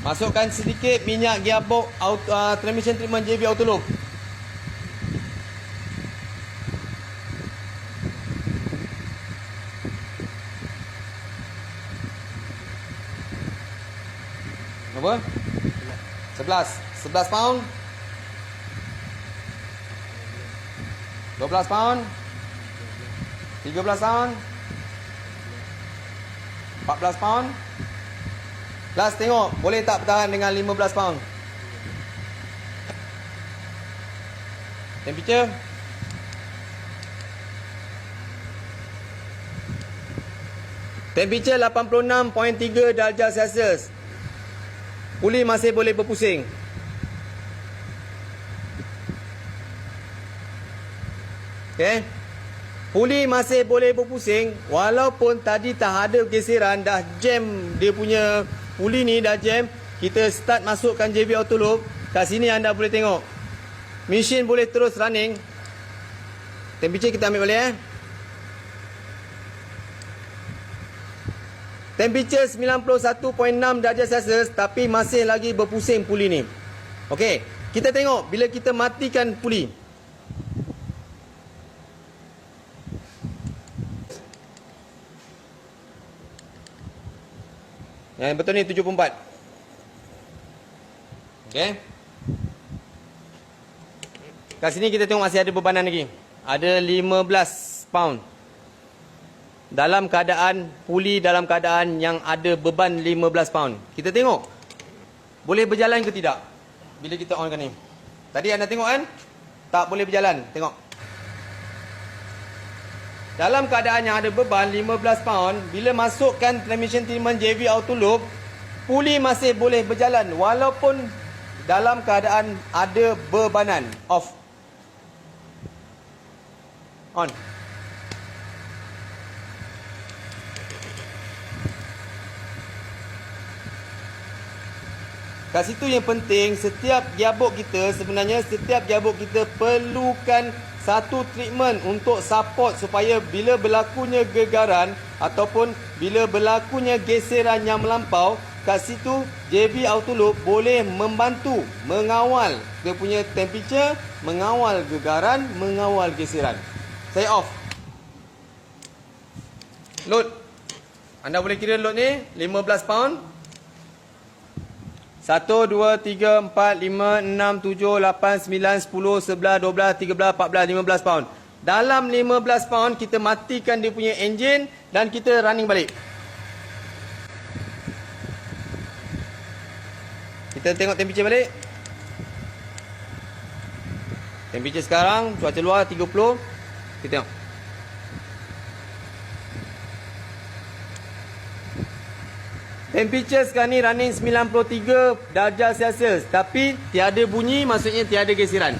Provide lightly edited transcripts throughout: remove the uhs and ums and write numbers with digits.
Masukkan sedikit minyak gearbox transmission treatment JB Auto Loop. Berapa? 11 pound. 12 pound. 13 pound. 14 pound. Last tengok, boleh tak bertahan dengan 15 pound? Temperature. Temperature 86.3 darjah Celsius. Puli masih boleh berpusing. Okay. Puli masih boleh berpusing walaupun tadi tak ada geseran, dah jam dia punya puli ni dah jam. Kita start masukkan JB Auto Loop. Kat sini anda boleh tengok mesin boleh terus running. Temperature kita ambil balik Temperature 91.6 darjah Celsius tapi masih lagi berpusing puli ni. Okey, kita tengok bila kita matikan puli. Yang betul ni 74. Okey. Kat sini kita tengok masih ada bebanan lagi. Ada 15 pound. Dalam keadaan puli dalam keadaan yang ada beban 15 pound. Kita tengok boleh berjalan ke tidak bila kita onkan ni. Tadi anda tengok kan? Tak boleh berjalan. Tengok. Dalam keadaan yang ada beban 15 pound, bila masukkan transmission treatment JB Auto Loop, puli masih boleh berjalan walaupun dalam keadaan ada bebanan. Off. On. Kat situ yang penting, setiap gearbox kita sebenarnya setiap gearbox kita perlukan satu treatment untuk support supaya bila berlakunya gegaran ataupun bila berlakunya geseran yang melampau, kat situ JB Auto Loop boleh membantu mengawal dia punya temperature, mengawal gegaran, mengawal geseran. Saya off. Load. Anda boleh kira load ni 15 pound. 1, 2, 3, 4, 5, 6, 7, 8, 9, 10, 11, 12, 13, 14, 15 pound. Dalam 15 pound, kita matikan dia punya enjin dan kita running balik. Kita tengok temperature balik. Temperature sekarang, cuaca luar 30. Kita tengok. Temperature sekarang ni running 93 darjah Celsius. Tapi tiada bunyi, maksudnya tiada geseran.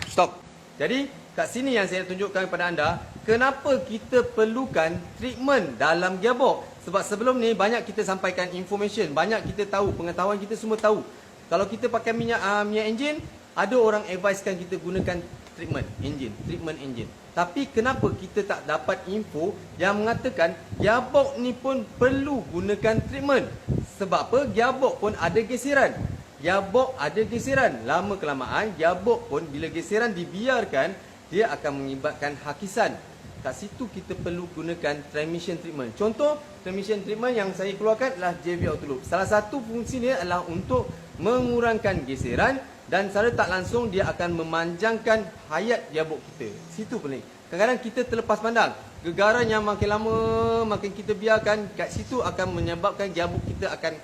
Stop. Jadi kat sini yang saya tunjukkan kepada anda, kenapa kita perlukan treatment dalam gearbox. Sebab sebelum ni banyak kita sampaikan information, banyak kita tahu, pengetahuan kita semua tahu. Kalau kita pakai minyak enjin, ada orang advisekan kita gunakan treatment engine. Tapi kenapa kita tak dapat info yang mengatakan gearbox ni pun perlu gunakan treatment? Sebab apa? Gearbox pun ada geseran. Gearbox ada geseran. Lama kelamaan gearbox pun bila geseran dibiarkan, dia akan mengibatkan hakisan. Kat situ kita perlu gunakan transmission treatment. Contoh transmission treatment yang saya keluarkan adalah JB Auto Loop. Salah satu fungsi dia adalah untuk mengurangkan geseran dan secara tak langsung dia akan memanjangkan hayat gearbox kita. Situ pening. Kadang-kadang kita terlepas pandang. Gegaran yang makin lama makin kita biarkan, kat situ akan menyebabkan gearbox kita akan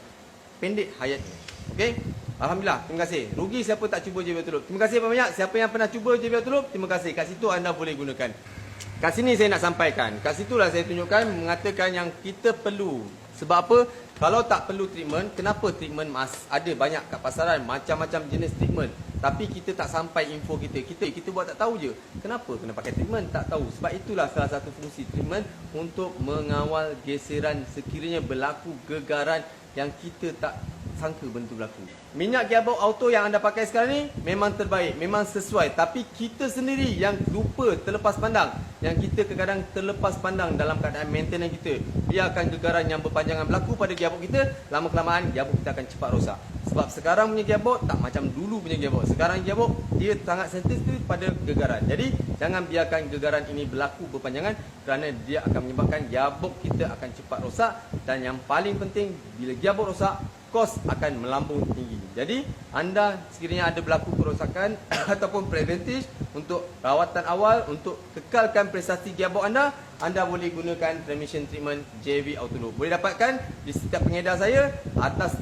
pendek hayatnya. Okey? Alhamdulillah, terima kasih. Rugi siapa tak cuba JB Auto Loop. Terima kasih banyak siapa yang pernah cuba JB Auto Loop. Terima kasih. Kat situ anda boleh gunakan. Kat sini saya nak sampaikan. Kat situlah saya tunjukkan mengatakan yang kita perlu. Sebab apa? Kalau tak perlu treatment, kenapa treatment ada banyak kat pasaran, macam-macam jenis treatment. Tapi kita tak sampai info kita. Kita buat tak tahu je. Kenapa kena pakai treatment? Tak tahu. Sebab itulah salah satu fungsi treatment untuk mengawal geseran sekiranya berlaku gegaran yang kita tak sangka benda tu berlaku. Minyak gearbox auto yang anda pakai sekarang ni memang terbaik, memang sesuai. Tapi kita sendiri yang lupa, terlepas pandang. Yang kita kadang-kadang terlepas pandang dalam keadaan maintenance kita. Biarkan gegaran yang berpanjangan berlaku pada gearbox kita, lama-kelamaan gearbox kita akan cepat rosak. Sebab sekarang punya gearbox tak macam dulu punya gearbox. Sekarang gearbox dia sangat sensitif pada gegaran. Jadi jangan biarkan gegaran ini berlaku berpanjangan kerana dia akan menyebabkan gearbox kita akan cepat rosak. Dan yang paling penting, bila gearbox rosak, kos akan melambung tinggi. Jadi anda sekiranya ada berlaku kerosakan ataupun preventif untuk rawatan awal untuk kekalkan prestasi gearbox anda boleh gunakan transmission treatment JV Autoloop. Boleh dapatkan di setiap pengedar saya atas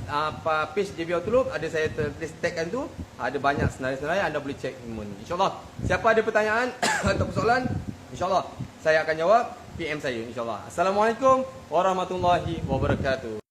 page JV Autoloop, ada saya tulis tagkan tu, ada banyak senarai-senarai, anda boleh cek semua ni. InsyaAllah siapa ada pertanyaan atau soalan, InsyaAllah saya akan jawab, PM saya insyaAllah. Assalamualaikum warahmatullahi wabarakatuh.